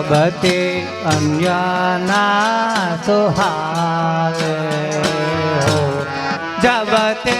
જગતે અન્યના સુહાવે હો જગતે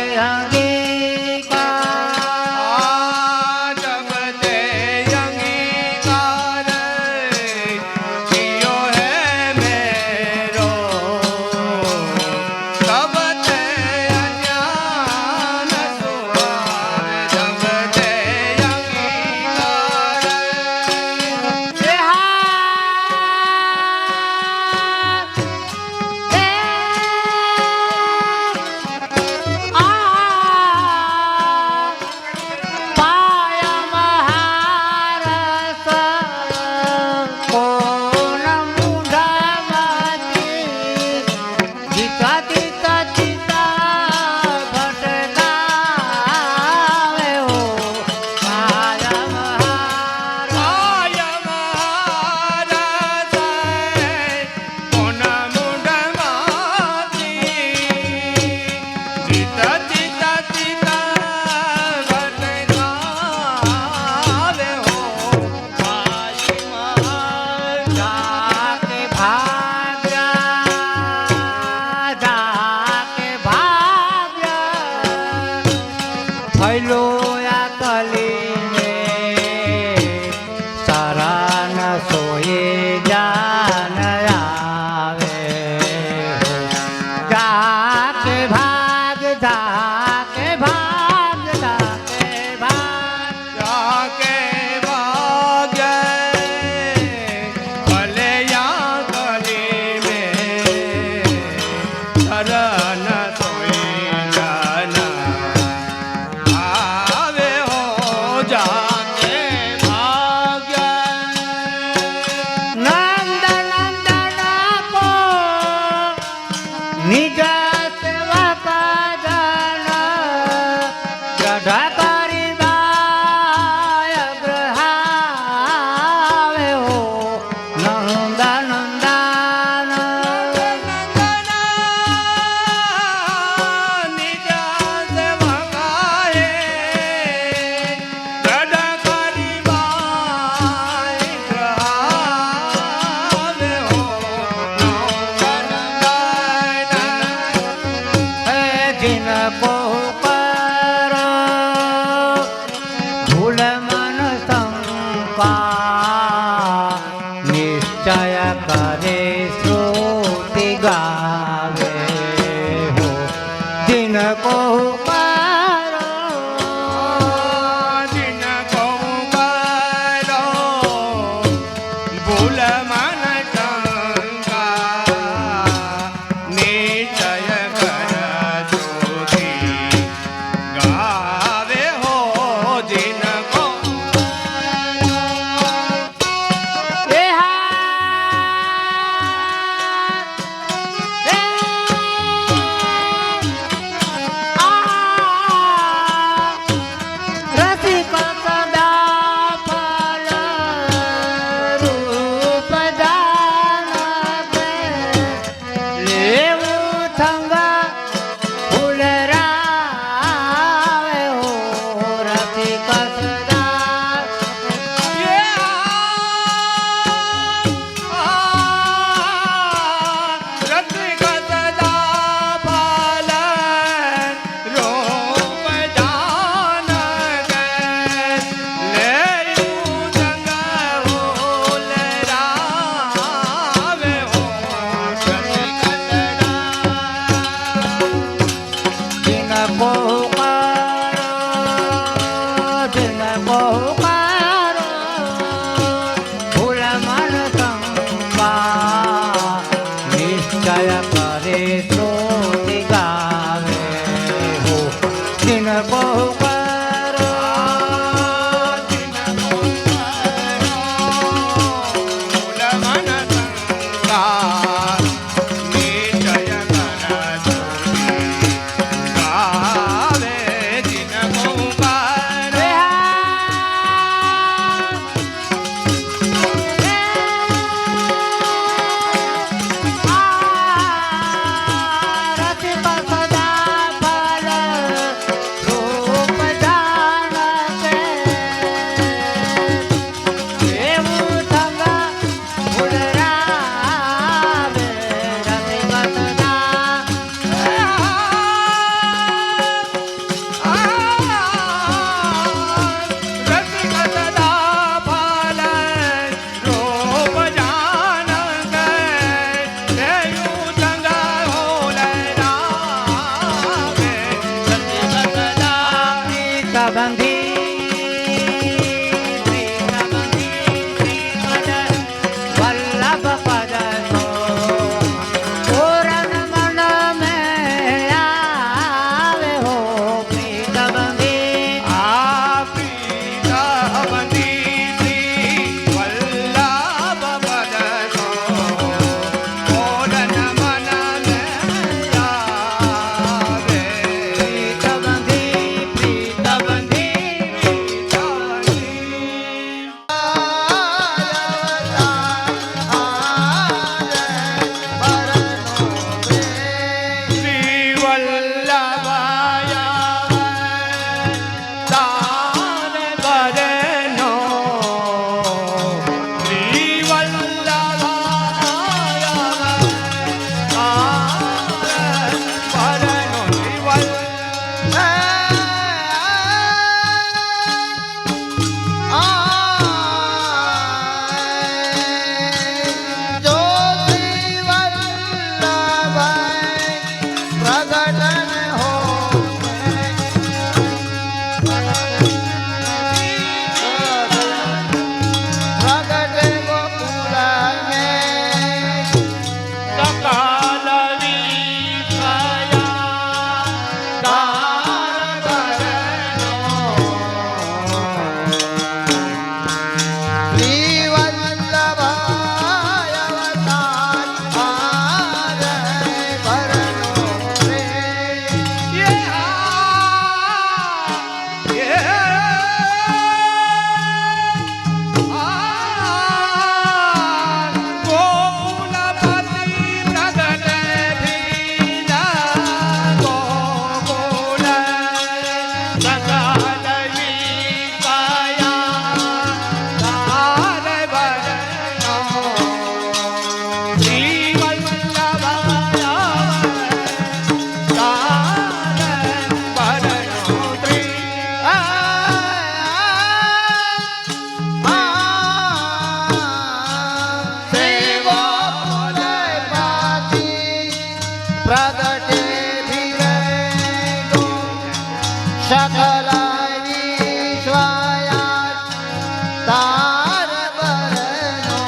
તાર બરનો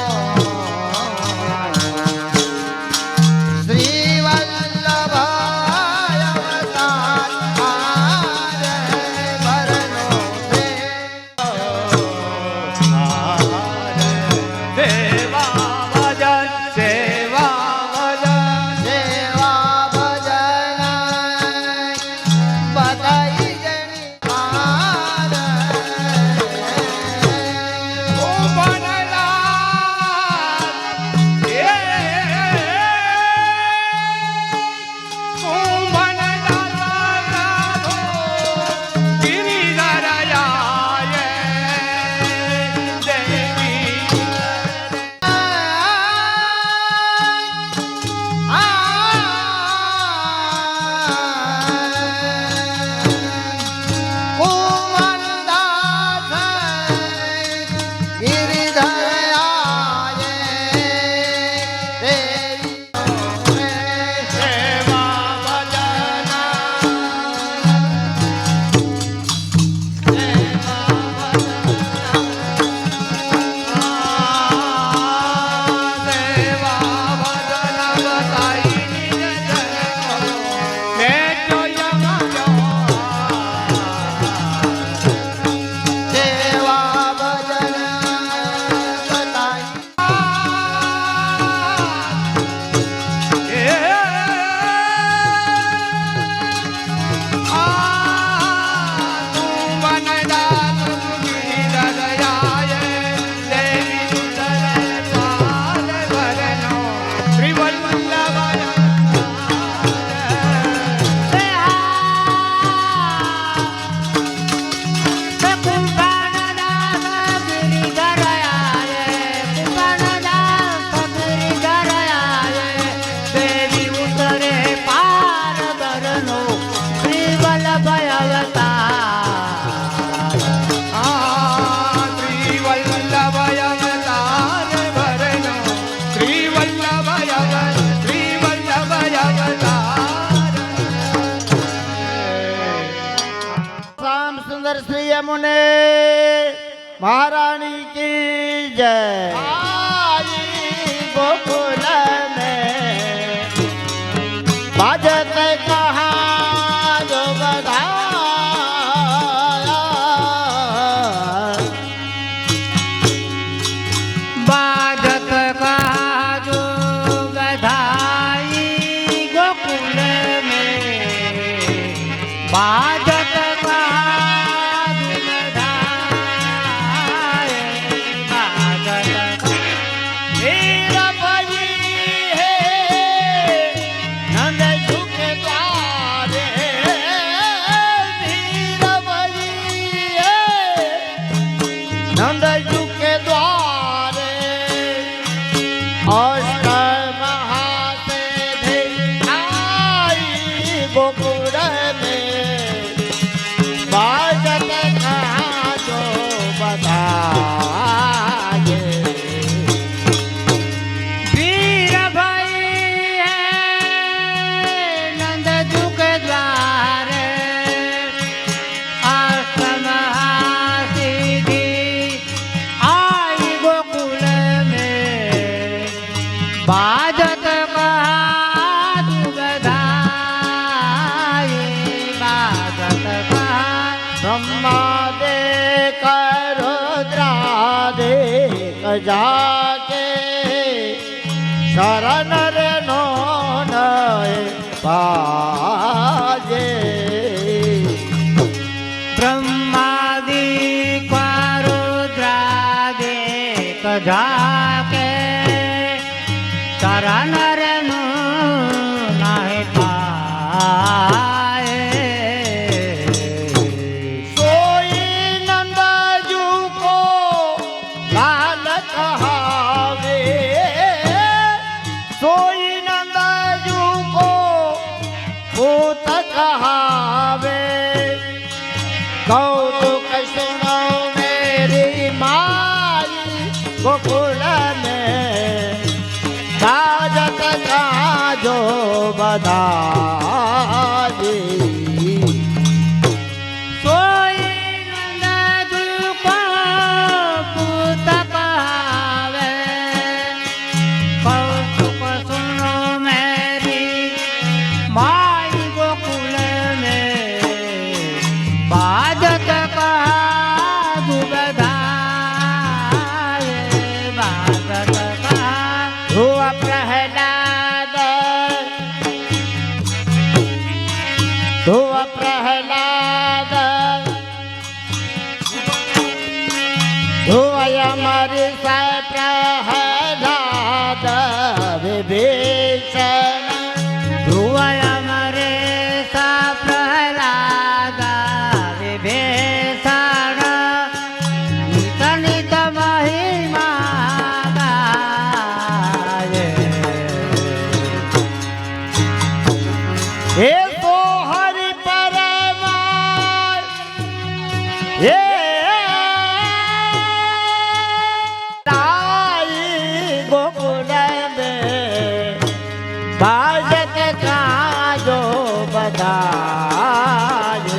શ્રી વલ્લભાય અવતાર બરનો मुने महारानी की जय। गोकुल में बाजत कहा जो बधाया, बाजत कहा जो बधाई गोकुल में, बाजत नंदजू के द्वारे अष्ट महासे आई गोकुल में बाजत कहाँ जो बताए। वीर भाई है नंदजू के द्वारे अष्ट महासिद्धि बाजत कहा तू बधाई, बाजत कहा ब्रह्मा दे करो द्रादे जाके शरण रे नो बाजे। ब्रह्मादि रुद्रादि जाके शरण रे नो नहीं पाए। सोई नंदजू को लाल कहावे, सोई नंदजू को पूत कहावे। कौतुक सुनो मेरी माई गोकुल में बाजत कहाँ जो बधाई। सोई नंदजू को गाए बाजत कहा ध्रुव प्रहलाद ध्रुव प्रहलाद ध्रुवयमर प्रहलाद विभीषण ध्रुवय मरे सा प्रहलाद विभीषण नित नित महिमा गाए हे तो हरि परमा हे ताई गोकुल में बाजत का जो बधाई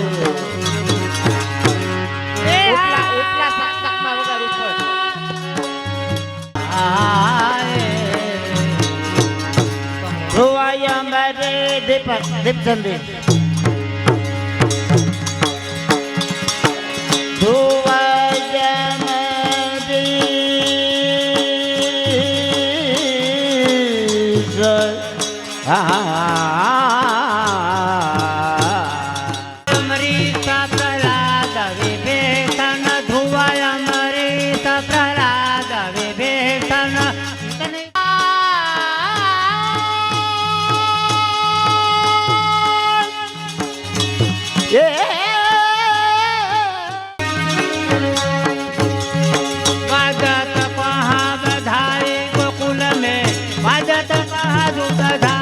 उठला सकमा वगैरह ऊपर ध्रुवय मरे दीपचंदी ध्रुवय मरे अमृत प्रहलाद विभीषण ध्रुवय अमृत प्रहलाद विभीषण बाजत कहाँ बधाई गोकुल में बाजत कहाँ जो बधाई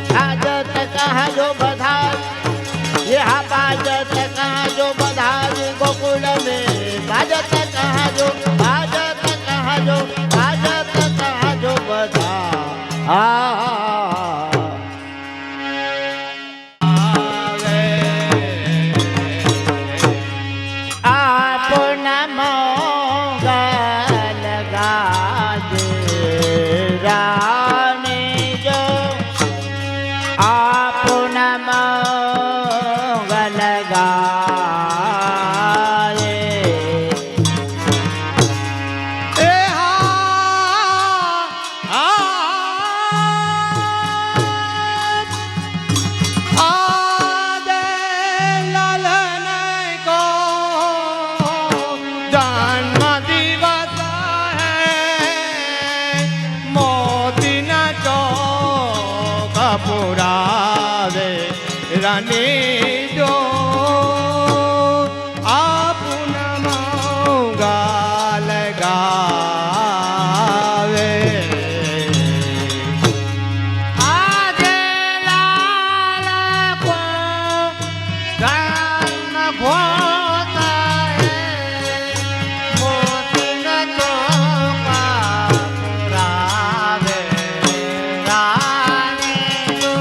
बाजत कहाँ जो बधाई यहाँ बाजत कहाँ जो बधाई गोकुल में बाजत कहाँ जो बाजत कहाँ जो बाजत कहाँ जो अपना मंगल गाजे रानी जो अपना मंगल गाए पुरावे रानी जो आपन मंगल गावे आज लाल को जन्म होता है मोती न चौका पुरावे रानी जो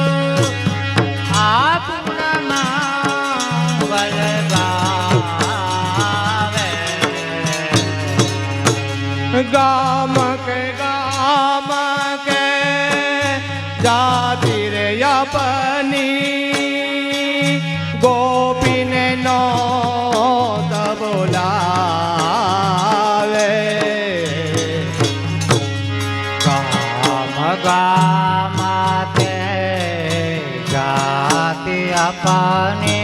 अपना मंगल गावे गाम के जाती रे अपनी गोपिन नो बोलावे गाम गामाते जाति अपने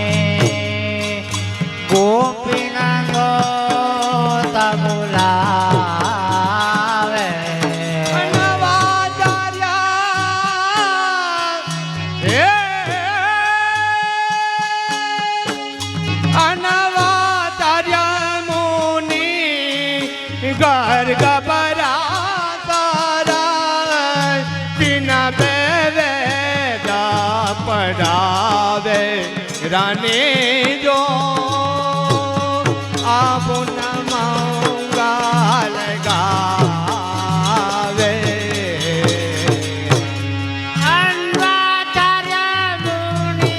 गोपीनांगो तबुलावे अनवाचार्या अनवाचार्या मुनि गर्ग परा सारा तीन बेवेदा पढ़ावे रानी जो आपन मंगल गावे अन्वाचार्य मुनि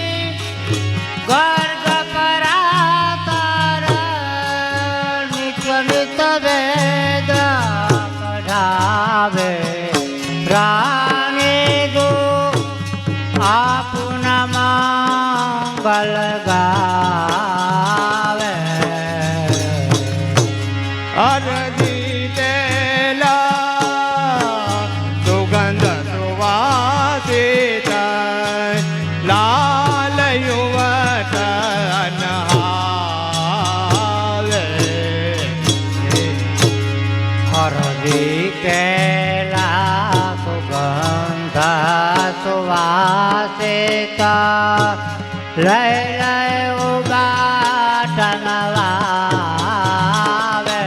મંગલ ગાવે અરજી તેલા સુગંધ સુવાસિત લાલ યુવતન આવે હરદી કેલા સુગંધ સુવાસિત લઈ લઈ ઉબાટન વાવે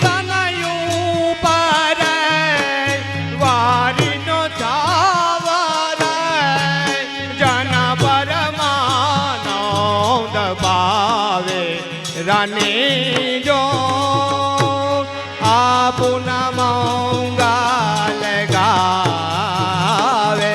હરિતનયું પર વારીનો ચાવર જન પરમાનંદ ભાવે રાની જો આપુના મંગલ ગાવે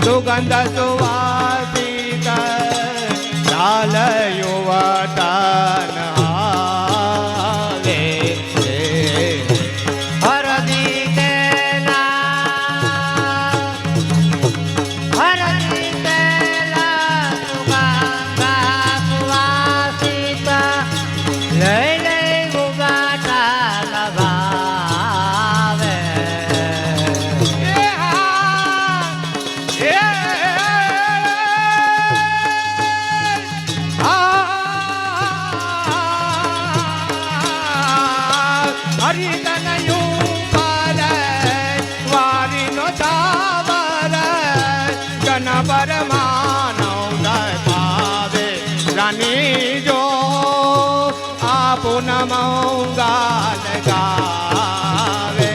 સુગંધ સુવાસિત લાલ યુવતન આવે હરદી કેલા સુગંધ સુવાસિત લઈ લઈ ઉબાટન ભાવે હરિતનયું પર વારીનો ચાવર જન પરમાનંદ ભાવે રાની જો આપુન મંગલ ગાવે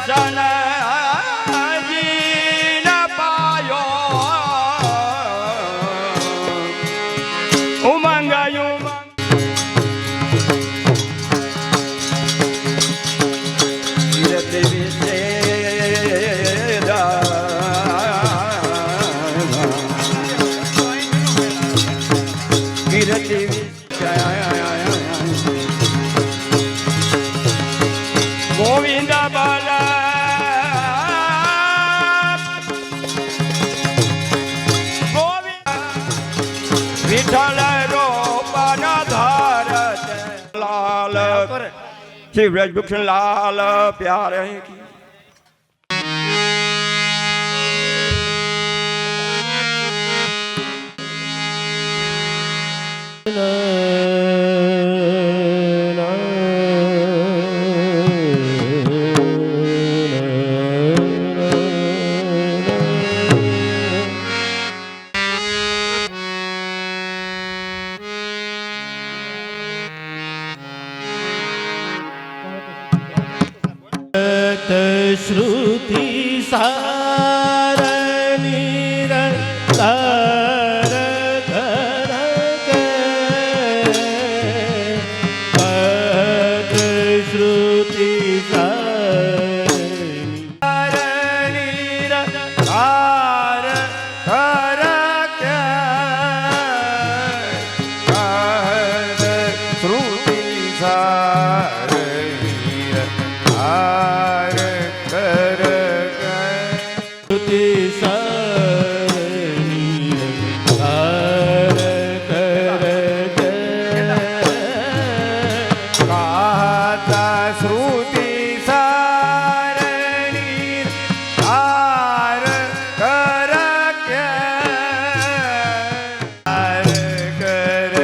દર્શન હજી ન પાયો ઉમંગ ગોવિંદ બલ વિઠ્ઠલ રોપન ધરત લાલ શ્રી બ્રજભૂષણ લાલ પ્યારે કી श्रुति सारणी तार घर के श्रुति सारणी तार घर के श्रुति सारणी तार श्रुति सारणी तार कर गाता श्रुति सारणी तार कर तार कर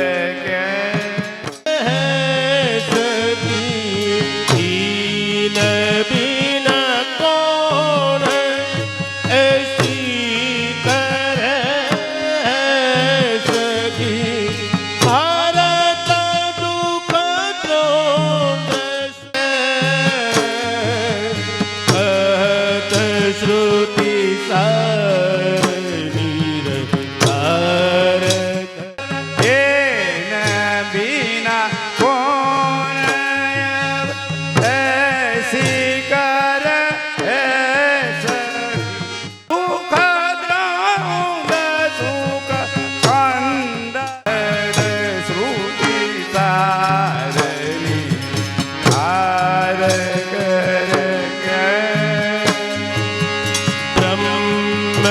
दीन बिना कौन ऐसी करे सखी भारत दुख द्रोण से कहत श्रुति सारणी तार बिना कौन ऐसी कर सुख द्रोण सुख कंद श्रुति सारणी तार कर ब्रह्म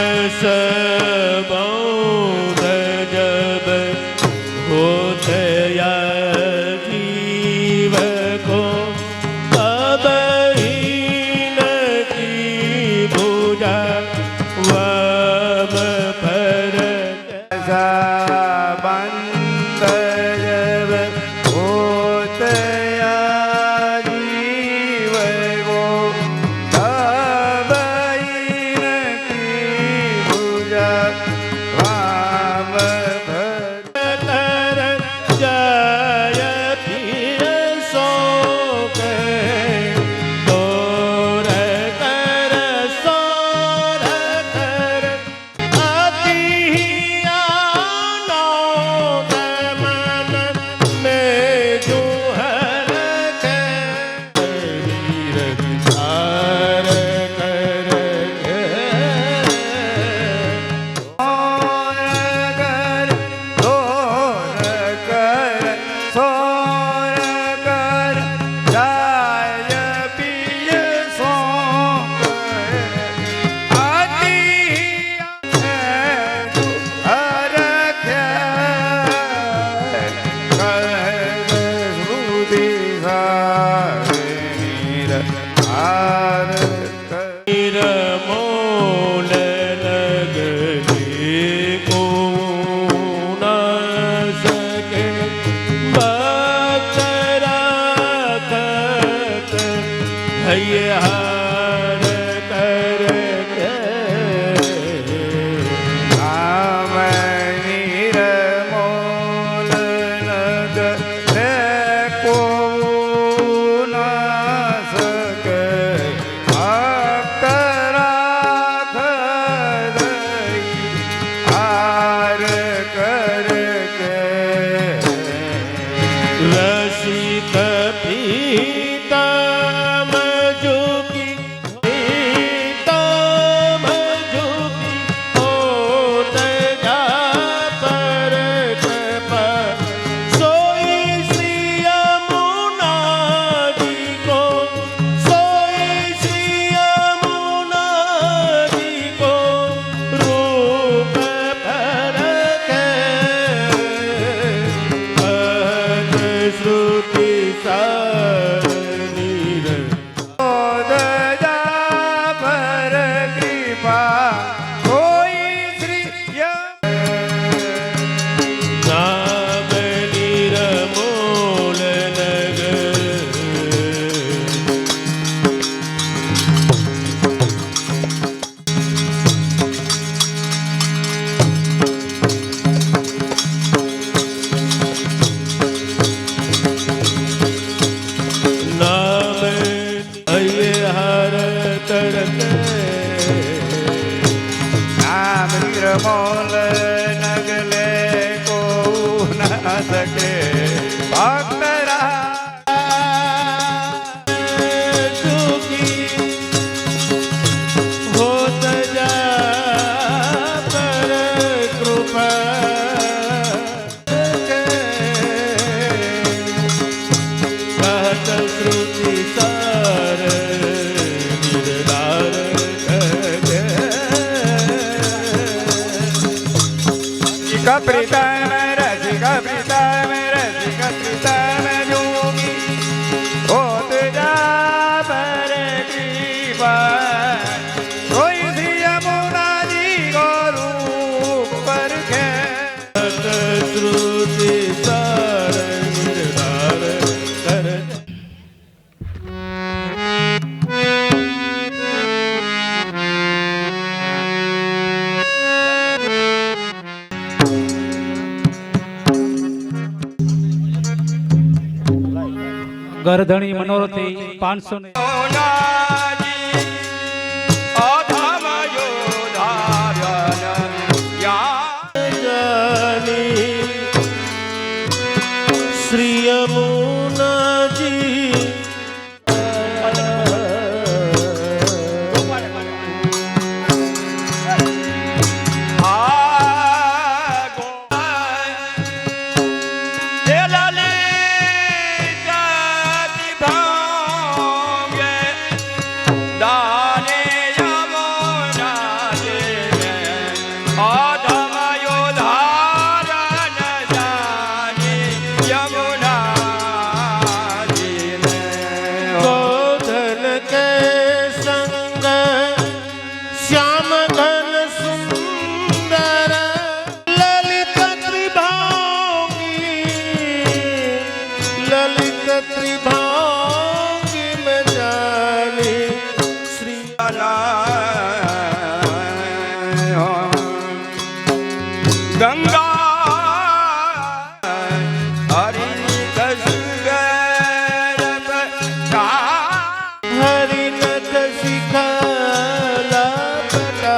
सबोध जब होतया जीव को तब हीन की भुजा वम पर बंद जब होतया जीव को तब हीन की भुजा वाम भर जय फिर सो तोर कर सोर कर अति आनंद मन में जुहर के वीर तार कर सोर कर जय पिय सो अति हर श्रुति सारणी तार मोल लगने को न सके बकरा तक हयहार कर राम निर्मोल लगने को न सके तम झुकी तम झुकी होत जा पर कृपा सोई श्री यमुना जी को सोई श्री यमुना जी को रूप भर के श्रुति सारणीर बोध जा पर कृपा कोई श्री नाम निरमोल नगर नाम अये हर तड़के नाम निर्मोल नगले को न सके भक्त सुखी होत जा पर कृपा कहत श्रुति सार निर्धार रसिक प्रीतम रसिक प्रीतम रसिक प्रीतम जोगी होत जा पर कृपा कोई श्री यमुना जी को रूप पर खे श्रुति सार निर्धार कर ગરધણી મનોરથી 500 ને નાજી અધમ યોધાર્યન યા जानी श्री यमुना जी गोधन के संग श्याम घन सुंदर ललित त्रिभांगी में जानी श्री गंगा हरि कसगर हरि नथ शिखला बता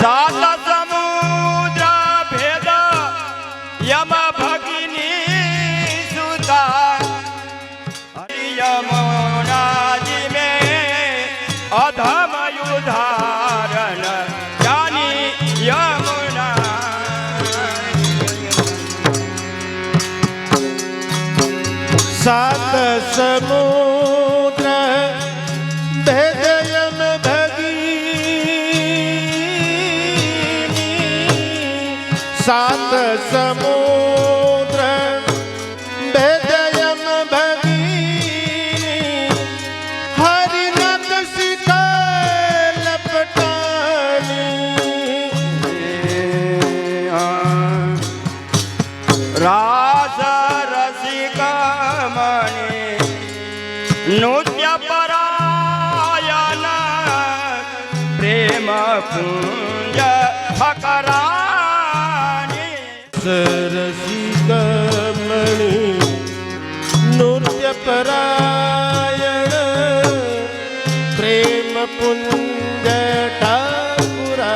सात समुद्र भेद यम भगिनी सुता हरि यमुना जी में अधम युधारण जानी यमुना सात समुद्र भेद यम भगिनी सात समुद्र भेद यम भगिनी हरि नथ शिखा लपटानी रास रसिक मणि नृत्य परायण प्रेम कुंज फकरानी रसिक मणि नृत्य परायण प्रेम पुंज ठाकुरा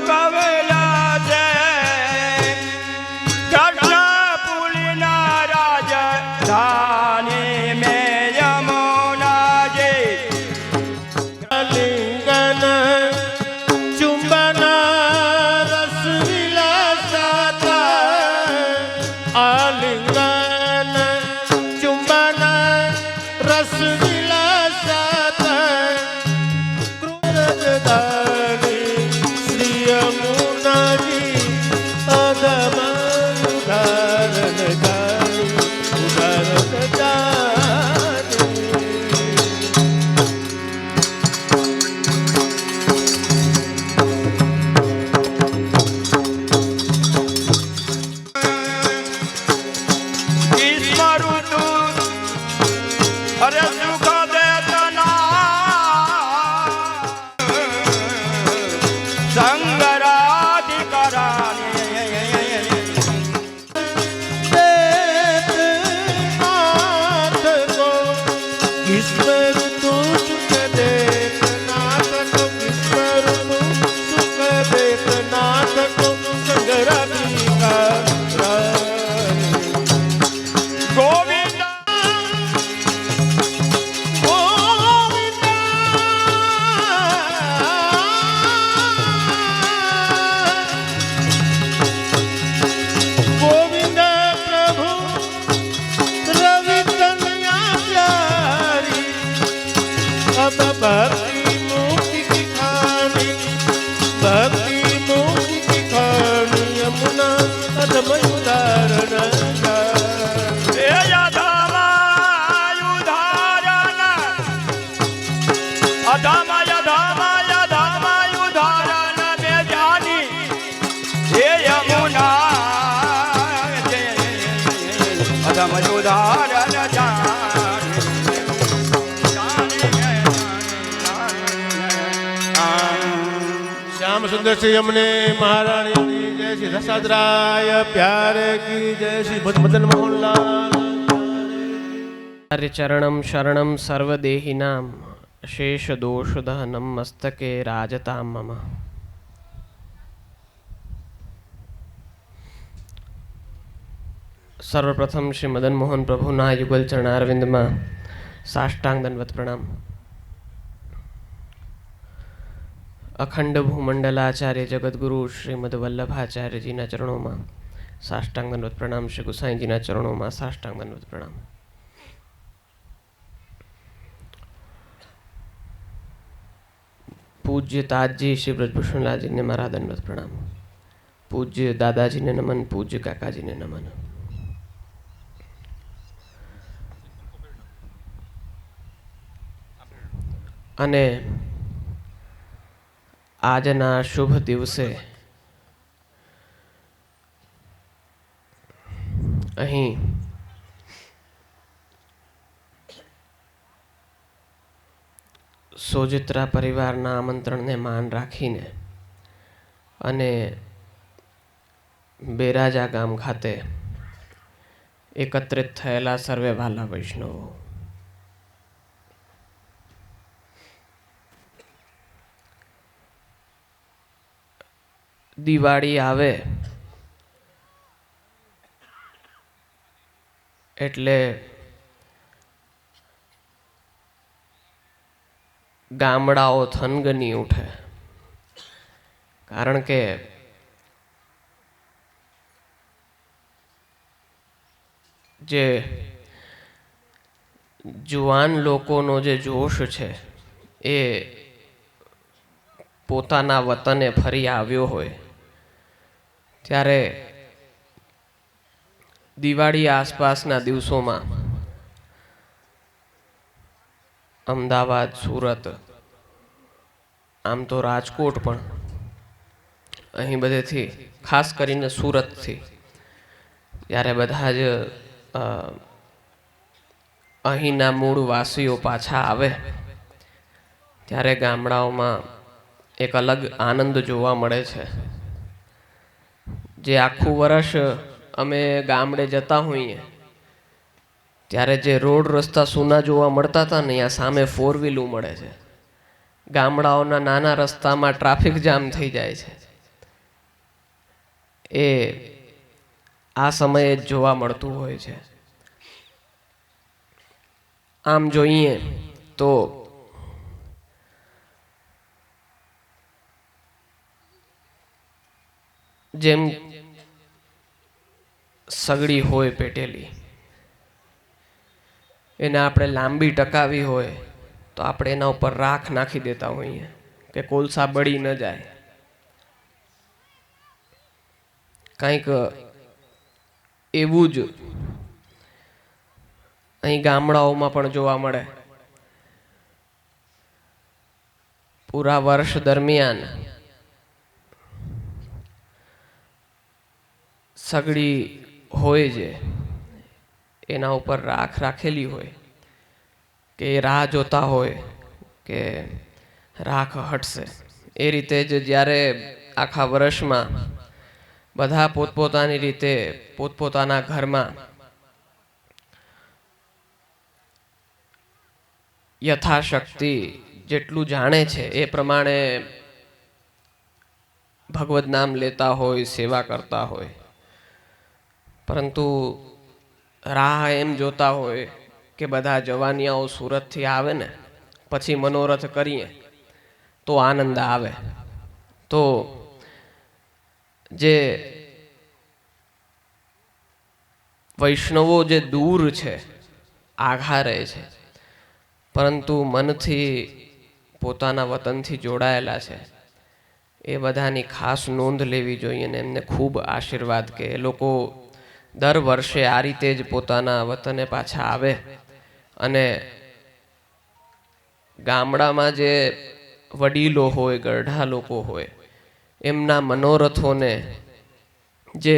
કવેલા છે કૃષ્ણપુરીના રાજધાની મે યમુનાજી આલિંગન ચુંબન રસ વિલાસતા આલિંગન ચુંબન રસ વિલાસતા કૃતજ્ઞાની શ્રી યમુનાજી અધમ ઉદાહરણ જાય ઉદાહરણ જાય ગ્રીષ્મ ઋતુ અરે સુખ દેતના ગોવિંદ गोविंद प्रभु रवि तनया प्यारी अब भक्ति मुक्ति की खानी भक्ति मुक्ति की खानी यमुना अधम उदाहरण એ યધામાયુધારણ અધમાયુધારણ બે જાની હે યમુના અધમયુધારણ श्याम सुंदर श्री यमुने महारानी की जय श्री रसाद्राय प्यारे की जय श्री मदन मोहन लाल चरणं शरणं सर्वदेहिनां शेषदोषदहनं मस्तके राजतां मम सर्वप्रथम श्री मदन मोहन प्रभुना युगल चरणारविंदમાં સાષ્ટાંગ દંડવત પ્રણામ. અખંડ ભૂમંડલાચાર્ય જગદગુરુ શ્રીમદ વલ્લભાચાર્યજીના ચરણોમાં સાષ્ટાંગ દંડવત પ્રણામ. શ્રી ગુસાઈજીના ચરણોમાં સાષ્ટાંગ દંડવત પ્રણામ. પૂજ્ય તાજજી શ્રી બ્રજભૂષણલાલજીને મારા દંડવત પ્રણામ. પૂજ્ય દાદાજીને નમન. પૂજ્ય કાકાજીને નમન. અને આજના શુભ દિવસે અહીં સોજિત્રા પરિવારના આમંત્રણને માન રાખીને અને બેરાજા ગામ ખાતે એકત્રિત થયેલા સર્વે વાલા વૈષ્ણવો, દિવાળી આવે એટલે ગામડાઓ થનગની ઉઠે. કારણ કે જે જુવાન લોકોનો જે જોશ છે એ પોતાના વતને ફરી આવ્યો હોય ત્યારે દિવાળી આસપાસના દિવસોમાં અમદાવાદ, સુરત, આમ તો રાજકોટ પણ, અહીં બધેથી ખાસ કરીને સુરતથી જ્યારે બધા જ અહીંના મૂળ વાસીઓ પાછા આવે ત્યારે ગામડાઓમાં એક અલગ આનંદ જોવા મળે છે. જે આખું વર્ષ અમે ગામડે જતા હોઈએ ત્યારે જે રોડ રસ્તા સૂના જોવા મળતા હતા ને, અહીંયા સામે 4 વ્હીલું મળે છે. ગામડાઓના નાના રસ્તામાં ટ્રાફિક જામ થઈ જાય છે, એ આ સમયે જ જોવા મળતું હોય છે. આમ જોઈએ તો જેમ સગડી હોય પેટેલી, એને આપણે લાંબી ટકાવી હોય તો આપણે એના ઉપર રાખ નાખી દેતા હોઈએ કે કોલસા બળી ન જાય. કંઈક એવું જ અહીં ગામડાઓમાં પણ જોવા મળે. પૂરા વર્ષ દરમિયાન સગડી હોય છે, એના ઉપર રાખ રાખેલી હોય કે એ રાહ જોતા હોય કે રાખ હટશે. એ રીતે જ જ્યારે આખા વર્ષમાં બધા પોતપોતાની રીતે પોતપોતાના ઘરમાં યથાશક્તિ જેટલું જાણે છે એ પ્રમાણે ભગવદ નામ લેતા હોય, સેવા કરતા હોય, પરંતુ રાહ એમ જોતા હોય કે બધા જવાનિયાઓ સુરતથી આવે ને પછી મનોરથ કરીએ તો આનંદ આવે. તો જે વૈષ્ણવો જે દૂર છે, આઘા રહે છે, પરંતુ મનથી પોતાના વતનથી જોડાયેલા છે, એ બધાની ખાસ નોંધ લેવી જોઈએ ને એમને ખૂબ આશીર્વાદ કે એ લોકો દર વર્ષે આ રીતે જ પોતાના વતને પાછા આવે અને ગામડામાં જે વડીલો હોય, ગરઢા લોકો હોય, એમના મનોરથોને જે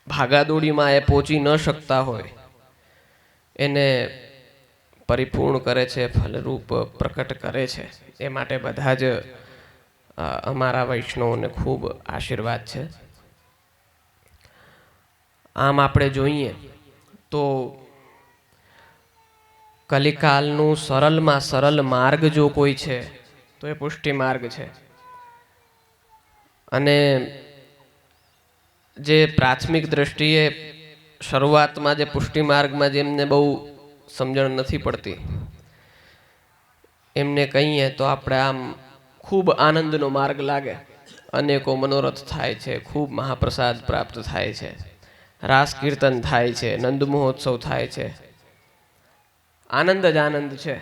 ભાગાદોડીમાં એ પહોંચી ન શકતા હોય એને પરિપૂર્ણ કરે છે, ફલરૂપ પ્રકટ કરે છે. એ માટે બધા જ અમારા વૈષ્ણવોને ખૂબ આશીર્વાદ છે. આમ આપણે જોઈએ તો કલિકાલનું સરળમાં સરળ માર્ગ જો કોઈ છે તો એ પુષ્ટિ માર્ગ છે. અને જે પ્રાથમિક દ્રષ્ટિએ શરૂઆતમાં જે પુષ્ટિ માર્ગમાં જેમને બહુ સમજણ નથી પડતી એમને કહીએ તો આપણે આમ ખૂબ આનંદનો માર્ગ લાગે. અનેકો મનોરથ થાય છે, ખૂબ મહાપ્રસાદ પ્રાપ્ત થાય છે, રાસ કીર્તન થાય છે, નંદ મહોત્સવ થાય છે, આનંદ જ આનંદ છે.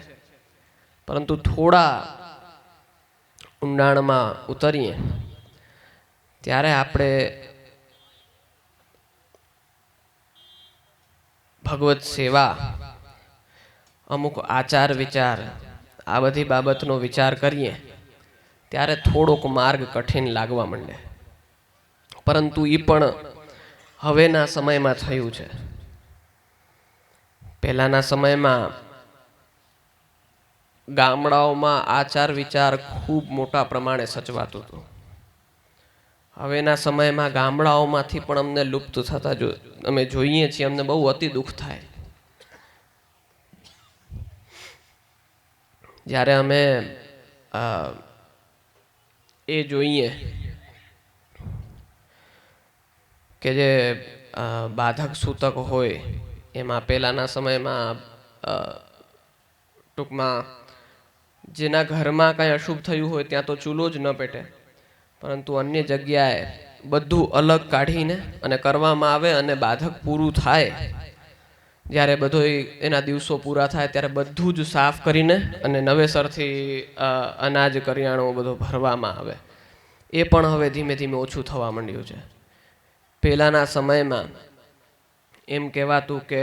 પરંતુ થોડા ઊંડાણમાં ઉતરીએ ત્યારે આપણે ભગવત સેવા, અમુક આચાર વિચાર, આ બધી બાબતનો વિચાર કરીએ ત્યારે થોડોક માર્ગ કઠિન લાગવા માંડે. પરંતુ એ પણ હવેના સમયમાં થયું છે. પહેલાના સમયમાં ગામડાઓમાં આચાર વિચાર ખૂબ મોટા પ્રમાણે સચવાતું હતું. હવેના સમયમાં ગામડાઓમાંથી પણ અમને લુપ્ત થતા અમે જોઈએ છીએ. અમને બહુ અતિ દુઃખ થાય જ્યારે અમે એ જોઈએ કે જે બાધક સૂતક હોય એમાં પહેલાના સમયમાં ટૂંકમાં જેના ઘરમાં કાંઈ અશુભ થયું હોય ત્યાં તો ચૂલો જ ન પેટે, પરંતુ અન્ય જગ્યાએ બધું અલગ કાઢીને અને કરવામાં આવે. અને બાધક પૂરું થાય, જ્યારે બધો એના દિવસો પૂરા થાય ત્યારે બધું જ સાફ કરીને અને નવેસરથી અનાજ કરિયાણું બધો ભરવામાં આવે. એ પણ હવે ધીમે ધીમે ઓછું થવા માંડ્યું છે. પહેલાના સમયમાં એમ કહેવાતું કે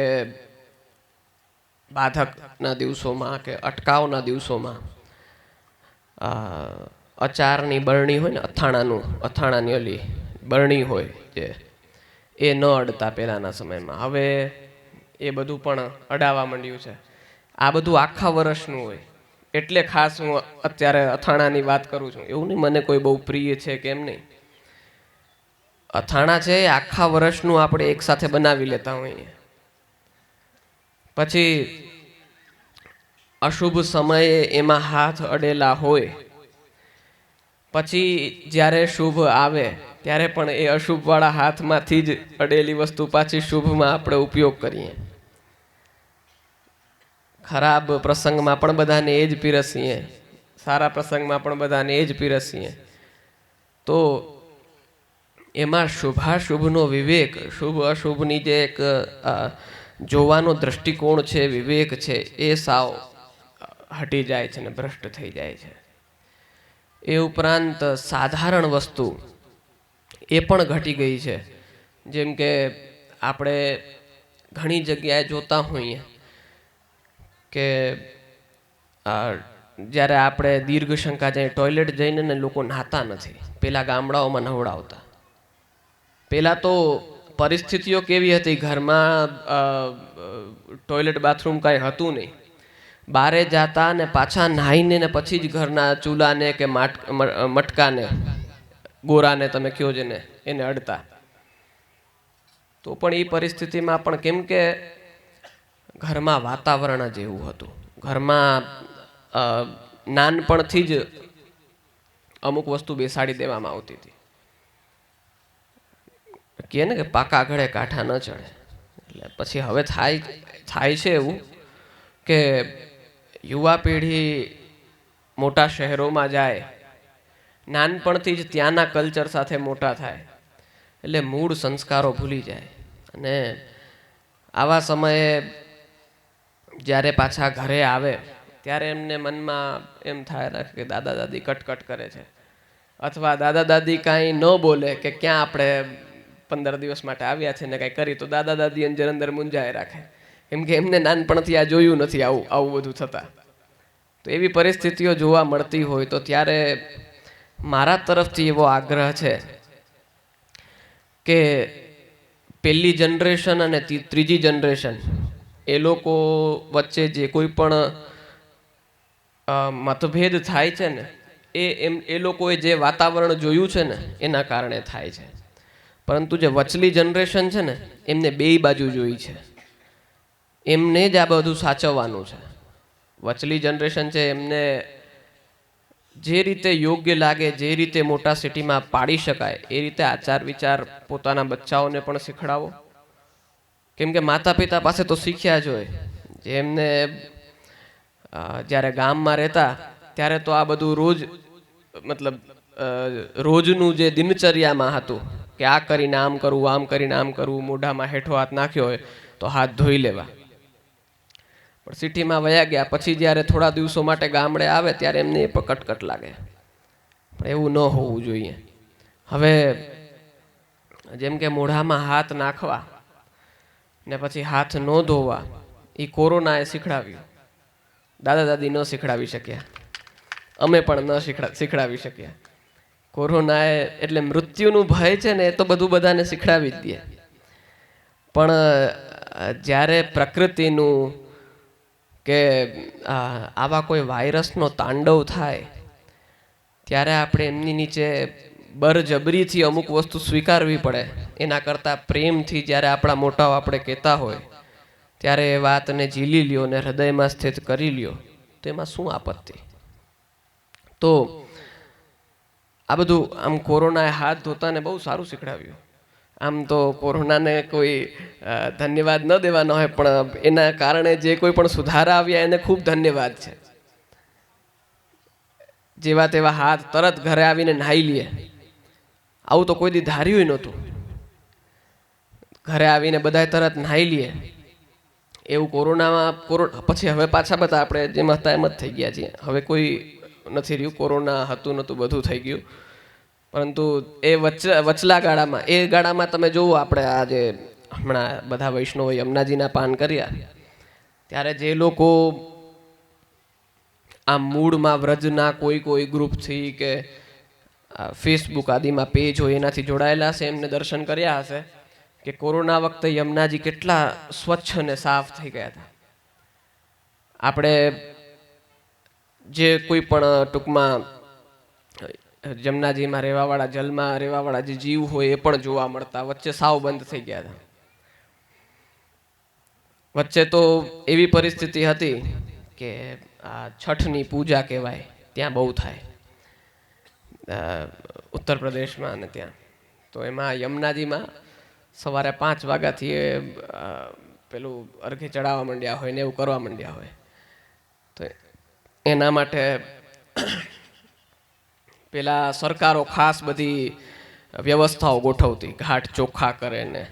બાધકના દિવસોમાં કે અટકાવના દિવસોમાં અચારની બરણી હોય ને, અથાણાની ઓલી બરણી હોય જે, એ ન અડતા પહેલાના સમયમાં. હવે એ બધું પણ અડાવા માંડ્યું છે. આ બધું આખા વર્ષનું હોય એટલે ખાસ હું અત્યારે અથાણાની વાત કરું છું. એવું નહીં મને કોઈ બહુ પ્રિય છે કે એમ નહીં. અથાણા છે એ આખા વર્ષનું આપણે એક સાથે બનાવી લેતા હોઈએ. પછી અશુભ સમયે એમાં હાથ અડેલા હોય, પછી જ્યારે શુભ આવે ત્યારે પણ એ અશુભવાળા હાથમાંથી જ અડેલી વસ્તુ પાછી શુભમાં આપણે ઉપયોગ કરીએ. ખરાબ પ્રસંગમાં પણ બધાને એ જ પીરસીએ, સારા પ્રસંગમાં પણ બધાને એ જ પીરસીએ. તો એમાં શુભાશુભનો વિવેક, શુભ અશુભની જે એક જોવાનો દ્રષ્ટિકોણ છે, વિવેક છે, એ સાવ હટી જાય છે ને ભ્રષ્ટ થઈ જાય છે. એ ઉપરાંત સાધારણ વસ્તુ એ પણ ઘટી ગઈ છે. જેમ કે આપણે ઘણી જગ્યાએ જોતા હોઈએ કે જ્યારે આપણે દીર્ઘ શંકા જાય, ટોયલેટ જઈને ને લોકો નહાતા નથી. પેલા ગામડાઓમાં નવડાવતા. પેલા તો પરિસ્થિતિઓ કેવી હતી, ઘરમાં ટોયલેટ બાથરૂમ કાંઈ હતું નહીં. બારે જાતા ને પાછા નાહીને ને પછી જ ઘરના ચૂલાને કે મટકાને, ગોરાને તમે કહો જેને, એને અડતા. તો પણ એ પરિસ્થિતિમાં પણ કેમ કે ઘરમાં વાતાવરણ જ એવું હતું. ઘરમાં નાનપણથી જ અમુક વસ્તુ બેસાડી દેવામાં આવતી હતી. કહે ને કે પાકા ઘડે કાંઠા ન ચડે. એટલે પછી હવે થાય છે એવું કે યુવા પેઢી મોટા શહેરોમાં જાય, નાનપણથી જ ત્યાંના કલ્ચર સાથે મોટા થાય, એટલે મૂળ સંસ્કારો ભૂલી જાય. અને આવા સમયે જ્યારે પાછા ઘરે આવે ત્યારે એમને મનમાં એમ થાય કે દાદા દાદી કટકટ કરે છે, અથવા દાદા દાદી કાંઈ ન બોલે કે ક્યાં આપણે 15 દિવસ માટે આવ્યા છે ને કાંઈ કરી તો દાદા દાદી અંદર મૂંઝાય રાખે, કેમ કે એમને નાનપણથી આ જોયું નથી આવું બધું થતા. તો એવી પરિસ્થિતિઓ જોવા મળતી હોય તો ત્યારે મારા તરફથી એવો આગ્રહ છે કે પહેલી જનરેશન અને ત્રીજી જનરેશન એ લોકો વચ્ચે જે કોઈ પણ મતભેદ થાય છે ને એ લોકોએ જે વાતાવરણ જોયું છે ને એના કારણે થાય છે. પરંતુ જે વચલી જનરેશન છે ને એમને બેય બાજુ જોઈ છે, એમને જ આ બધું સાચવવાનું છે. વચલી જનરેશન છે એમને જે રીતે યોગ્ય લાગે, જે રીતે મોટા સિટીમાં પાડી શકાય એ રીતે આચાર વિચાર પોતાના બચ્ચાઓને પણ શીખડાવો. કેમ કે માતા પિતા પાસે તો શીખ્યા જ હોય. જેમને જ્યારે ગામમાં રહેતા ત્યારે તો આ બધું રોજનું જે દિનચર્યામાં હતું કે આ કરીને આમ કરવું, આમ કરીને આમ કરવું, મોઢામાં હેઠો હાથ નાખ્યો હોય તો હાથ ધોઈ લેવા. પણ સિટીમાં વયા ગયા પછી જ્યારે થોડા દિવસો માટે ગામડે આવે ત્યારે એમને એ પણ કટકટ લાગે. પણ એવું ન હોવું જોઈએ. હવે જેમ કે મોઢામાં હાથ નાખવા ને પછી હાથ ન ધોવા એ કોરોનાએ શીખડાવ્યું. દાદા દાદી ન શીખડાવી શક્યા, અમે પણ ન શીખડાવી શક્યા. કોરોનાએ એટલે મૃત્યુનું ભય છે ને એ તો બધું બધાને શીખડાવી જ દે. પણ જ્યારે પ્રકૃતિનું કે આવા કોઈ વાયરસનો તાંડવ થાય ત્યારે આપણે એમની નીચે બરજબરીથી અમુક વસ્તુ સ્વીકારવી પડે. એના કરતાં પ્રેમથી જ્યારે આપણા મોટાઓ આપણે કહેતા હોય ત્યારે એ વાતને ઝીલી લ્યો ને હૃદયમાં સ્થિત કરી લ્યો તો એમાં શું આપત્તિ. તો આ બધું આમ કોરોનાએ હાથ ધોતાને બહુ સારું શીખડાવ્યું. આમ તો કોરોનાને કોઈ ધન્યવાદ ન દેવાનો હોય, પણ એના કારણે જે કોઈ પણ સુધારા આવ્યા એને ખૂબ ધન્યવાદ છે. જેવા તેવા હાથ તરત ઘરે આવીને નાહી લઈએ, આવું તો કોઈ દી ધાર્યું નહોતું. ઘરે આવીને બધા તરત નાહી લઈએ એવું કોરોનામાં પછી હવે પાછા બધા આપણે જેમ હતા એમ જ થઈ ગયા છીએ. હવે કોઈ નથી રહ્યું. કોરોના હતું નહોતું બધું થઈ ગયું. પરંતુ એ વચલા ગાળામાં તમે જુઓ, આપણે આ જે હમણાં બધા વૈષ્ણવોએ યમુનાજીના પાન કર્યા ત્યારે જે લોકો આ મૂળમાં વ્રજના કોઈ ગ્રુપથી કે ફેસબુક આદિમાં પેજ હોય એનાથી જોડાયેલા હશે, એમને દર્શન કર્યા હશે કે કોરોના વખતે યમુનાજી કેટલા સ્વચ્છ અને સાફ થઈ ગયા હતા. આપણે જે કોઈ પણ ટૂંકમાં યમુનાજીમાં રહેવાવાળા, જલમાં રહેવાવાળા જે જીવ હોય એ પણ જોવા મળતા. વચ્ચે સાવ બંધ થઈ ગયા હતા. વચ્ચે તો એવી પરિસ્થિતિ હતી કે આ છઠની પૂજા કહેવાય ત્યાં બહુ થાય, ઉત્તર પ્રદેશમાં અને ત્યાં. તો એમાં યમુનાજીમાં સવારે 5 વાગ્યાથી પેલું અર્ઘે ચડાવવા માંડ્યા હોય ને એવું કરવા માંડ્યા હોય. તો એના માટે પેલા સરકારો ખાસ બધી વ્યવસ્થાઓ ગોઠવતી, ઘાટ ચોખ્ખા કરે ને.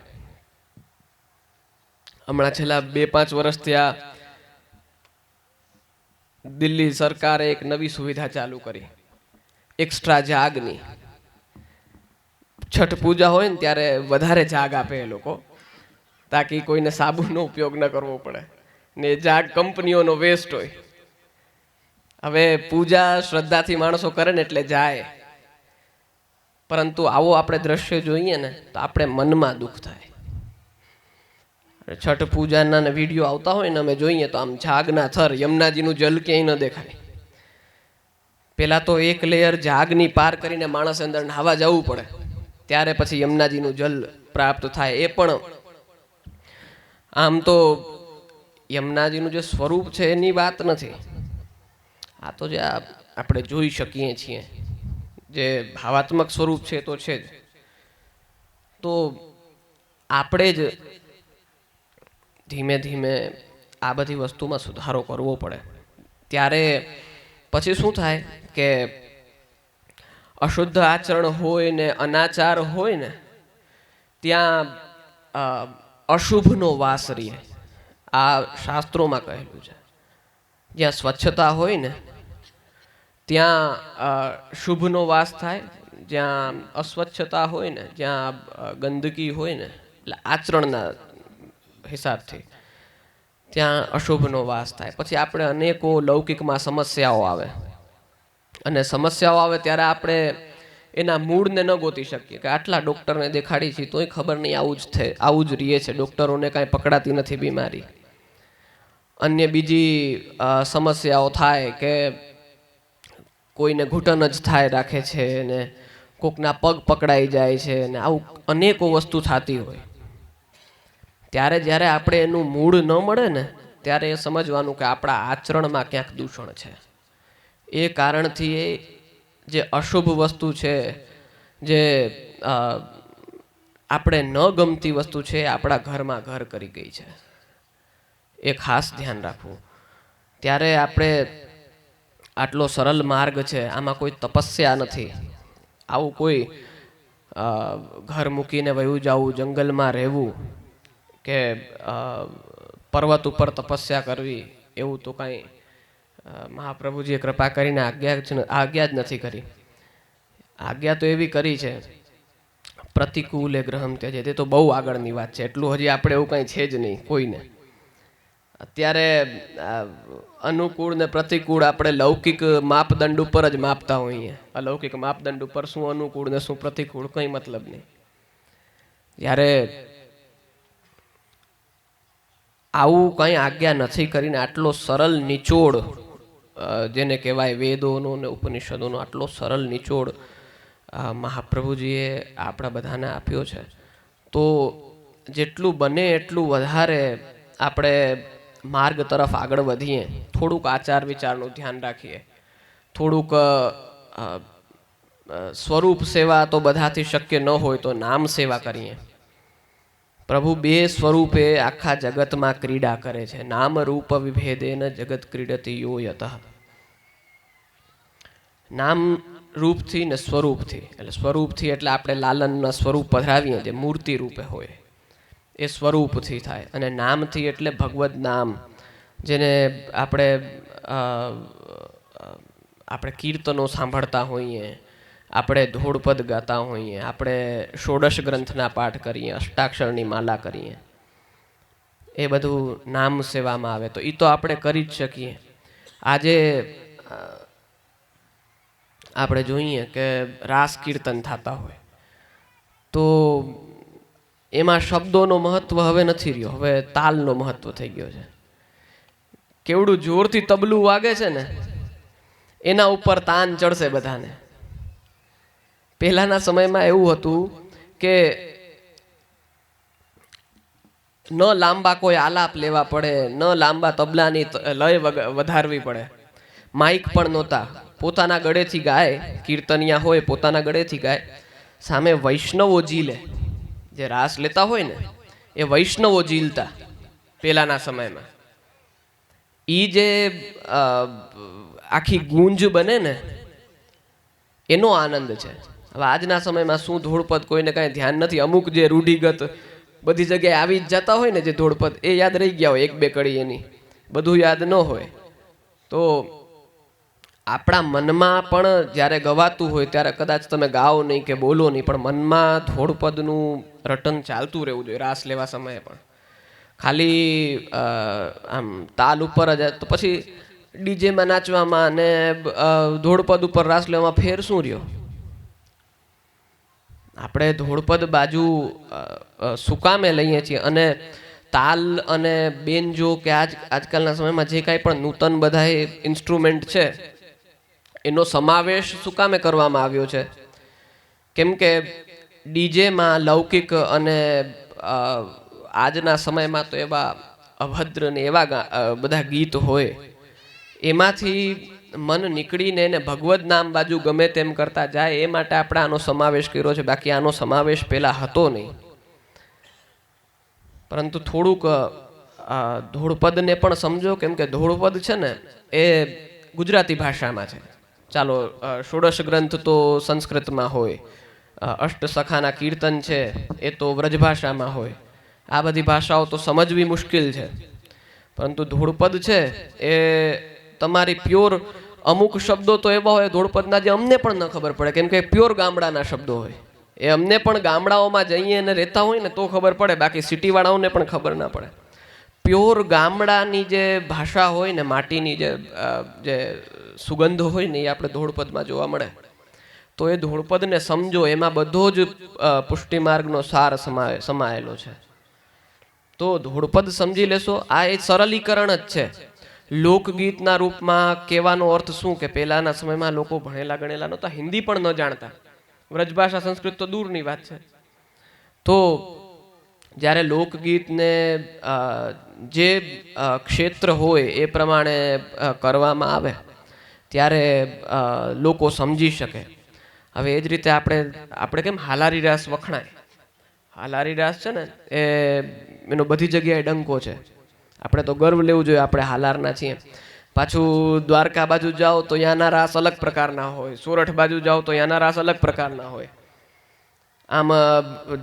હમણાં છેલ્લા 2-5 વર્ષથી આ દિલ્હી સરકારે એક નવી સુવિધા ચાલુ કરી, એક્સ્ટ્રા જાગની. છઠ પૂજા હોય ને ત્યારે વધારે જાગ આપે એ લોકો, તાકી કોઈને સાબુનો ઉપયોગ ન કરવો પડે ને જાગ કંપનીઓનો વેસ્ટ હોય. હવે પૂજા શ્રદ્ધાથી માણસો કરે ને એટલે જાય, પરંતુ આવો આપણે દ્રશ્ય જોઈએ ને તો આપણે મનમાં દુઃખ થાય. છઠ પૂજાના વિડીયો આવતા હોય ને અમે જોઈએ તો આમ જાગના થર, યમુનાજીનું જલ ક્યાંય ન દેખાય. પેલા તો એક લેયર જાગની પાર કરીને માણસ અંદર નહાવા જવું પડે, ત્યારે પછી યમુનાજીનું જલ પ્રાપ્ત થાય. એ પણ આમ તો યમુનાજીનું જે સ્વરૂપ છે એની વાત નથી, આ તો જે આપણે જોઈ શકીએ છીએ જે ભાવાત્મક સ્વરૂપ છે તો છે જ. તો આપણે જ ધીમે ધીમે આ બધી વસ્તુમાં સુધારો કરવો પડે. ત્યારે પછી શું થાય કે અશુદ્ધ આચરણ હોય ને અનાચાર હોય ને ત્યાં અશુભનો વાસ રહે. આ શાસ્ત્રોમાં કહેલું છે. જ્યાં સ્વચ્છતા હોય ને ત્યાં શુભનો વાસ થાય, જ્યાં અસ્વચ્છતા હોય ને, જ્યાં ગંદકી હોય ને, એટલે આચરણના હિસાબથી ત્યાં અશુભનો વાસ થાય. પછી આપણે અનેકો લૌકિકમાં સમસ્યાઓ આવે, અને સમસ્યાઓ આવે ત્યારે આપણે એના મૂળને ન ગોતી શકીએ કે આટલા ડૉક્ટરને દેખાડી છે તોય ખબર નહીં આવું જ રહે છે, ડૉક્ટરોને કાંઈ પકડાતી નથી બીમારી. અન્ય બીજી સમસ્યાઓ થાય કે કોઈને ઘૂંટણ જ થાય રાખે છે ને કોકના પગ પકડાઈ જાય છે ને આવું અનેકો વસ્તુ થતી હોય. ત્યારે જ્યારે આપણે એનું મૂળ ન મળે ને ત્યારે એ સમજવાનું કે આપણા આચરણમાં ક્યાંક દૂષણ છે. એ કારણથી જે અશુભ વસ્તુ છે, જે આપણે ન ગમતી વસ્તુ છે આપણા ઘરમાં ઘર કરી ગઈ છે. એ ખાસ ધ્યાન રાખવું. ત્યારે આપણે આટલો સરળ માર્ગ છે, આમાં કોઈ તપસ્યા નથી. આવું કોઈ ઘર મૂકીને વયું જવું, જંગલમાં રહેવું કે પર્વત ઉપર તપસ્યા કરવી, એવું તો કાંઈ મહાપ્રભુજીએ કૃપા કરીને આજ્ઞા જ નથી કરી. આજ્ઞા તો એવી કરી છે પ્રતિકૂલે ગ્રહમ ત્યજેત. તે તો બહુ આગળની વાત છે, એટલું હજી આપણે એવું કાંઈ છે જ નહીં કોઈને. અત્યારે અનુકૂળ ને પ્રતિકૂળ આપણે લૌકિક માપદંડ ઉપર જ માપતા હોઈએ. અલૌકિક માપદંડ ઉપર શું અનુકૂળ ને શું પ્રતિકૂળ કંઈ મતલબ નહીં. જ્યારે આવું કંઈ આજ્ઞા નથી કરીને આટલો સરળ નિચોડ, જેને કહેવાય વેદોનો ને ઉપનિષદોનો આટલો સરળ નિચોડ મહાપ્રભુજીએ આપણા બધાને આપ્યો છે. તો જેટલું બને એટલું વધારે આપણે માર્ગ તરફ આગળ વધીએ, થોડુંક આચાર વિચારનું ધ્યાન રાખીએ, થોડુંક સ્વરૂપ સેવા તો બધાથી શક્ય ન હોય તો નામ સેવા કરીએ. પ્રભુ 2 સ્વરૂપે આખા જગતમાં ક્રીડા કરે છે. નામ રૂપ વિભેદેન જગત ક્રીડતી યો યતઃ. નામ રૂપથી ને સ્વરૂપથી, એટલે સ્વરૂપથી એટલે આપણે લાલનના સ્વરૂપ પધરાવીએ જે મૂર્તિ રૂપે હોય એ સ્વરૂપથી થાય, અને નામથી એટલે ભગવદ નામ, જેને આપણે કીર્તનો સાંભળતા હોઈએ, આપણે ધોળપદ ગાતા હોઈએ, આપણે ષોડશ ગ્રંથના પાઠ કરીએ, અષ્ટાક્ષરની માલા કરીએ, એ બધું નામ સેવામાં આવે. તો એ તો આપણે કરી જ શકીએ. આજે આપણે જોઈએ કે રાસ કીર્તન થતા હોય તો એમાં શબ્દોનો મહત્વ હવે નથી રહ્યો, હવે તાલનો મહત્વ થઈ ગયો છે. કેવડું જોરથી તબલું વાગે છે ને એના ઉપર તાન ચડશે બધાને. પહેલાના સમયમાં એવું હતું કે ન લાંબા કોઈ આલાપ લેવા પડે, ન લાંબા તબલાની લય વધારવી પડે, માઇક પણ નહોતા, પોતાના ગળેથી ગાય, કીર્તનિયા હોય પોતાના ગળેથી ગાય, સામે વૈષ્ણવો ઝીલે. જે રાસ લેતા હોય ને એ વૈષ્ણવો ઝીલતા પહેલાના સમયમાં. એ જે આખી ગુંજ બને ને એનો આનંદ છે. હવે આજના સમયમાં શું ધોળપદ કોઈને કાંઈ ધ્યાન નથી. અમુક જે રૂઢિગત બધી જગ્યાએ આવી જ જતા હોય ને જે ધોળપદ, એ યાદ રહી ગયા હોય, એક બે કડી એની, બધું યાદ ન હોય. તો આપણા મનમાં પણ જ્યારે ગવાતું હોય ત્યારે કદાચ તમે ગાઓ નહીં કે બોલો નહીં, પણ મનમાં ધોળપદનું રટન ચાલતું રહેવું જોઈએ રાસ લેવા સમયે પણ. ખાલી આમ તાલ ઉપર જ તો પછી ડીજેમાં નાચવામાં અને ધોળપદ ઉપર રાસ લેવામાં ફેર શું રહ્યો? આપણે ધોળપદ બાજુ સુકામે લઈએ છીએ અને તાલ અને બેનજો કે આજકાલના સમયમાં જે કાંઈ પણ નૂતન બધા ઇન્સ્ટ્રુમેન્ટ છે એનો સમાવેશ સુકામે કરવામાં આવ્યો છે. કેમ કે ડીજેમાં લૌકિક અને આજના સમયમાં તો એવા અભદ્ર ને એવા બધા ગીત હોય, એમાંથી મન નીકળીને એને ભગવદ નામ બાજુ ગમે તેમ કરતા જાય, એ માટે આપણે આનો સમાવેશ કર્યો છે. બાકી આનો સમાવેશ પહેલાં હતો નહીં. પરંતુ થોડુંક ધોળપદને પણ સમજો, કેમ કે ધોળપદ છે ને એ ગુજરાતી ભાષામાં છે. ચાલો, ષોડશ ગ્રંથ તો સંસ્કૃતમાં હોય, અષ્ટસખાના કીર્તન છે એ તો વ્રજભાષામાં હોય. આ બધી ભાષાઓ તો સમજવી મુશ્કેલ છે. પરંતુ ધોળપદ છે એ તમારી પ્યોર, અમુક શબ્દો તો એવા હોય ધોળપદના જે અમને પણ ન ખબર પડે, કેમ કે પ્યોર ગામડાના શબ્દો હોય. એ અમને પણ ગામડાઓમાં જઈએ અને રહેતા હોય ને તો ખબર પડે, બાકી સિટીવાળાઓને પણ ખબર ના પડે. પ્યોર ગામડાની જે ભાષા હોય ને, માટીની જે સુગંધ હોય ને, એ આપણે ધોળપદમાં જોવા મળે. તો એ ધોળપદને સમજો, એમાં બધો જ પુષ્ટિમાર્ગનો સાર સમાયેલો છે. તો ધોળપદ સમજી લેશો. આ એ સરળીકરણ જ છે. લોકગીતના રૂપમાં કહેવાનો અર્થ શું કે પહેલાના સમયમાં લોકો ભણેલા ગણેલા નહોતા, હિન્દી પણ ન જાણતા, વ્રજભાષા સંસ્કૃત તો દૂરની વાત છે. તો જ્યારે લોકગીતને જે ક્ષેત્ર હોય એ પ્રમાણે કરવામાં આવે ત્યારે લોકો સમજી શકે. હવે એ જ રીતે આપણે કેમ હાલારી રાસ વખણાય, હાલારી રાસ છે ને એનો બધી જગ્યાએ ડંકો છે. આપણે તો ગર્વ લેવું જોઈએ, આપણે હાલારના છીએ. પાછું દ્વારકા બાજુ જાઓ તો ત્યાંના રાસ અલગ પ્રકારના હોય, સોરઠ બાજુ જાઓ તો ત્યાંના રાસ અલગ પ્રકારના હોય. આમ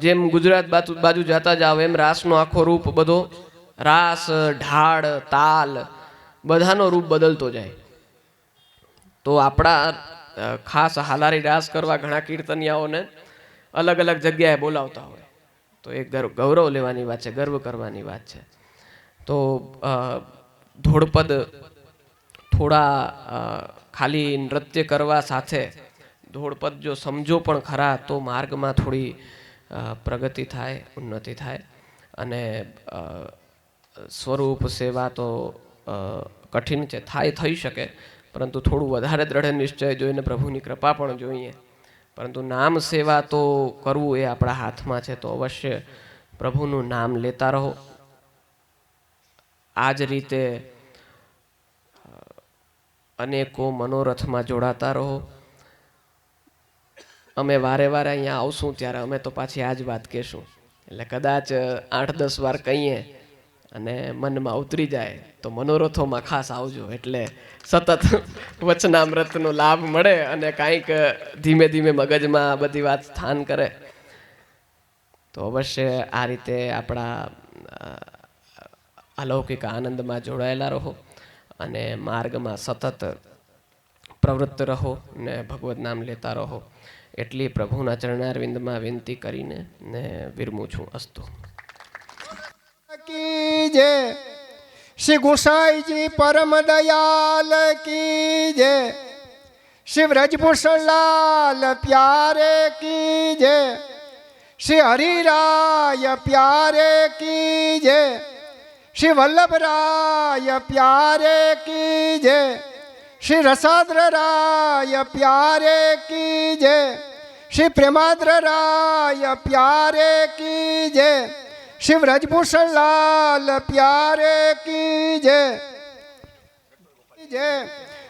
જેમ ગુજરાત બાજુ જતા જાઓ એમ રાસનો આખો રૂપ બધો, રાસ, ઢાળ, તાલ બધાનો રૂપ બદલતો જાય. તો આપણા ખાસ હાલારી રાસ કરવા ઘણા કીર્તનિયાઓને અલગ અલગ જગ્યાએ બોલાવતા હોય. તો એ ગૌરવ લેવાની વાત છે, ગર્વ કરવાની વાત છે. તો ધોળપદ થોડા ખાલી નૃત્ય કરવા સાથે ધોળપદ જો સમજો પણ ખરા તો માર્ગમાં થોડી પ્રગતિ થાય, ઉન્નતિ થાય. અને સ્વરૂપ સેવા તો કઠિન છે, થઈ શકે, પરંતુ થોડું વધારે દ્રઢ નિશ્ચય જોઈને પ્રભુની કૃપા પણ જોઈએ. પરંતુ નામ સેવા તો કરવું એ આપણા હાથમાં છે. તો અવશ્ય પ્રભુનું નામ લેતા રહો. આ જ રીતે અનેકો મનોરથમાં જોડાતા રહો. અમે વારે વારે અહીંયા આવશું ત્યારે અમે તો પાછી આ જ વાત કહેશું. એટલે કદાચ 8-10 વાર કહીએ અને મનમાં ઉતરી જાય તો મનોરથોમાં ખાસ આવજો. એટલે સતત વચનામૃતનો લાભ મળે અને કાંઈક ધીમે ધીમે મગજમાં બધી વાત સ્થાન કરે. તો અવશ્ય આ રીતે આપણા અલૌકિક આનંદમાં જોડાયેલા રહો અને માર્ગમાં સતત પ્રવૃત્ત રહો ને ભગવદ નામ લેતા રહો. એટલી પ્રભુના ચરણારવિંદમાં વિનંતી કરીને ને વિરમું છું. અસ્તુ. કી જય શ્રી ગુસાઈજી પરમ દયાલ કી જય, શ્રી વ્રજભૂષણ લાલ પ્યારે કી જય, શ્રી હરિરાય પ્યારે કી જય, શ્રી વલ્લભરાય પ્યારે કી જય, શ્રી રસાદ્ર રાય પ્યારે કી જય, શ્રી પ્રેમાદ્ર રાય પ્યારે કી જય, શ્રી વ્રજભૂષણ લાલ પ્યારે કી જય.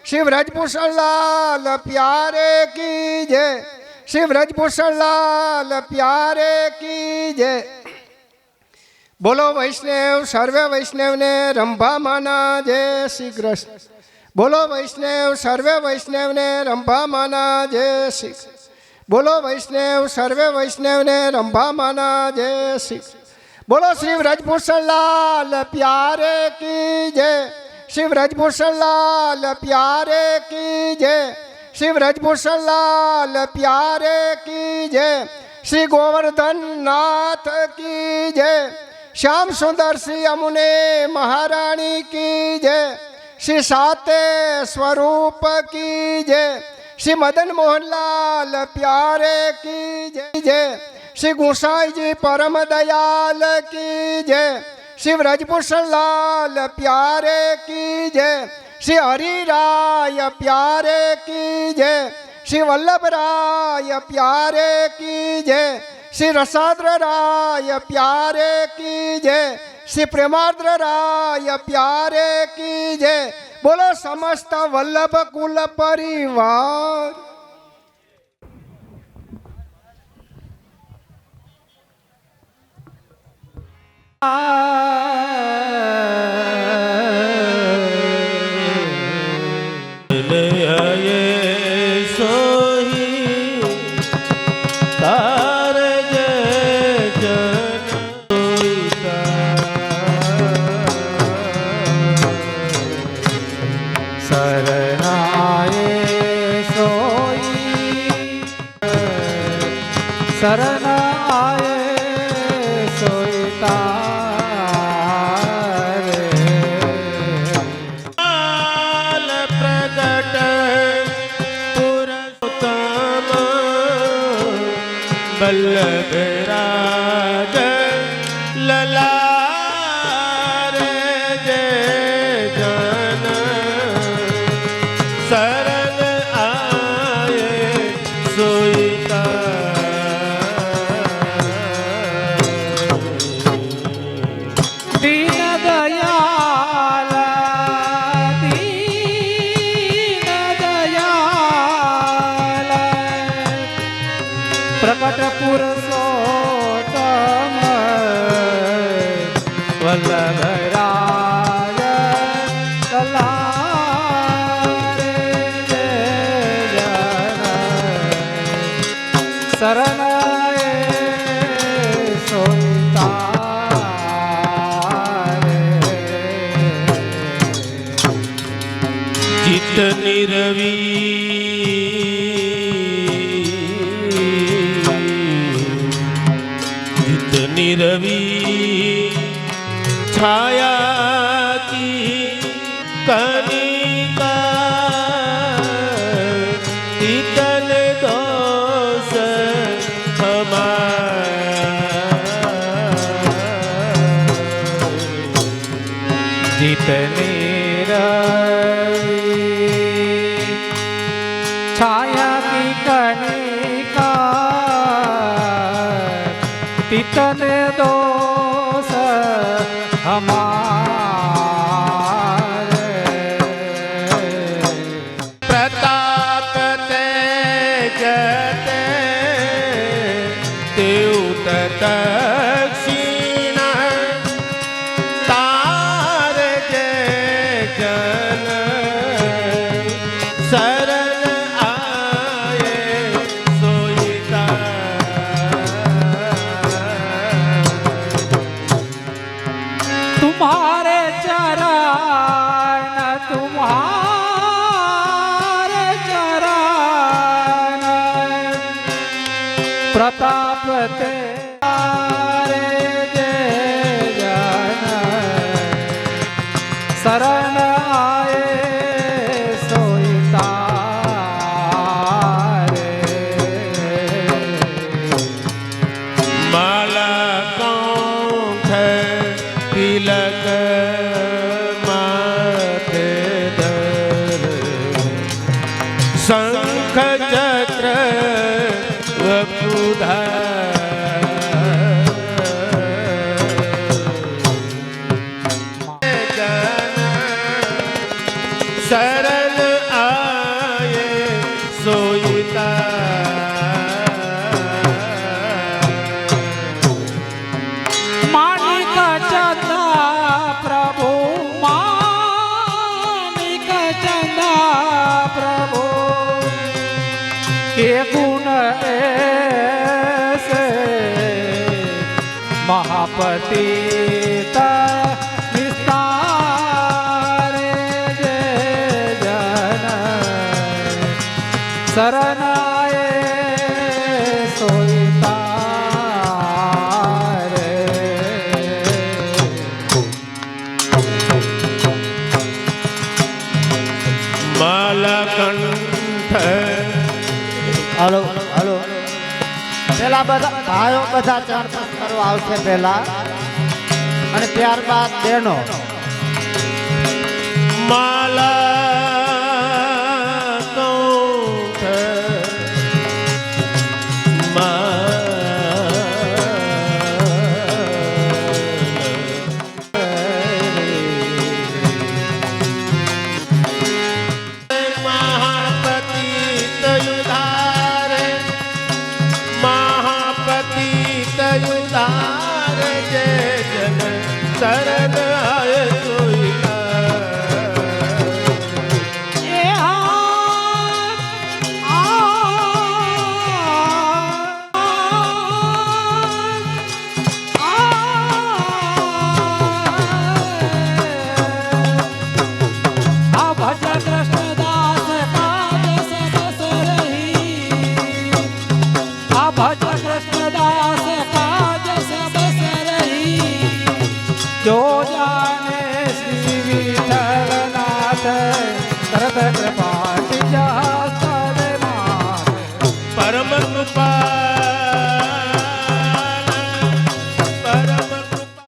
श्री ब्रजभूषण लाल प्यारे की जय, श्री ब्रजभूषण लाल प्यारे की जय। बोलो वैष्णव सर्वे वैष्णव ने रंभा माना जय श्री कृष्ण। बोलो वैष्णव सर्वे वैष्णव ने रंभा माना जय श्री। बोलो वैष्णव सर्वे वैष्णव ने रंभा माना जय श्री। बोलो श्री ब्रजभूषण लाल प्यारे की जय, श्री ब्रजभूषण लाल प्यारे की जय, श्री ब्रजभूषण लाल प्यारे की जय। श्री गोवर्धन नाथ की जय, श्याम सुंदर श्री यमुने महारानी की जय, श्री साते स्वरूप की जय, श्री मदन मोहन लाल प्यारे की जय, श्री गोसाई जी परम दयाल की जय, श्री ब्रजभूषण लाल प्यारे की जय, श्री हरि राय प्यारे की जय, श्री वल्लभ राय प्यारे की जय, श्री रसाद्र राय प्यारे की जय, श्री प्रेमाद्र राय प्यारे की जय। बोलो समस्त वल्लभ कुल परिवार। शरण आए सोईता प्रगट पुरुषोत्तम बल्लभ राज ललार जय जन शरण आए सोईता। दीन दयाल दीन दयाल प्रकट पुरुषोत्तम वल्लभ राज ललार जय जन शरण आए सोईता। चित निरवी चित निरवी छाया की कनिका शीतल दोष हमारा। जितने छाया की कनिका तितने दोष हमारे। प्रताप तेजते देवत दक्षिण तार जय जन शरण आए सोईता। तुम्हारे चरण तुम्हारे चरण प्रताप तेरे जय जन शरण आए सोईता माला कौंठ तिलक माथे धर शंख चक्र वपुधर शरण ऐसे महापतित विस्तार जय जन शरण आए सोईता હલો હલો પેલા બધા ભાઈઓ બધા ચરણ કરવા આવશે પેલા અને ત્યારબાદ બહેનો जो जाने श्री विठलनाथ तरत कृपा परम कृपा